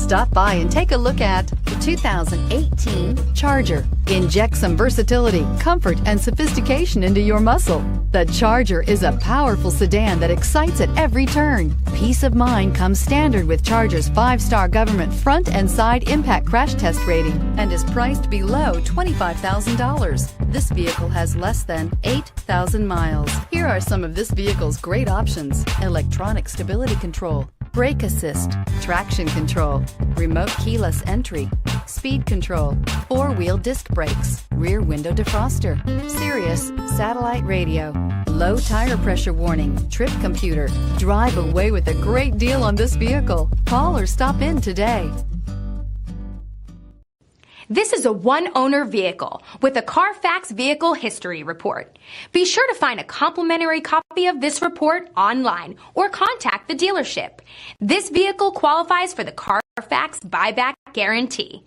Stop by and take a look at the 2018 Charger. Inject some versatility, comfort, and sophistication into your muscle. The Charger is a powerful sedan that excites at every turn. Peace of mind comes standard with Charger's 5-star government front and side impact crash test rating and is priced below $25,000. This vehicle has less than 8,000 miles. Here are some of this vehicle's great options: electronic stability control, brake assist, traction control, remote keyless entry, speed control, 4-wheel disc brakes, rear window defroster, Sirius satellite radio, low tire pressure warning, trip computer. Drive away with a great deal on this vehicle. Call or stop in today. This is a one-owner vehicle with a CARFAX Vehicle History Report. Be sure to find a complimentary copy of this report online or contact the dealership. This vehicle qualifies for the CARFAX Buyback Guarantee.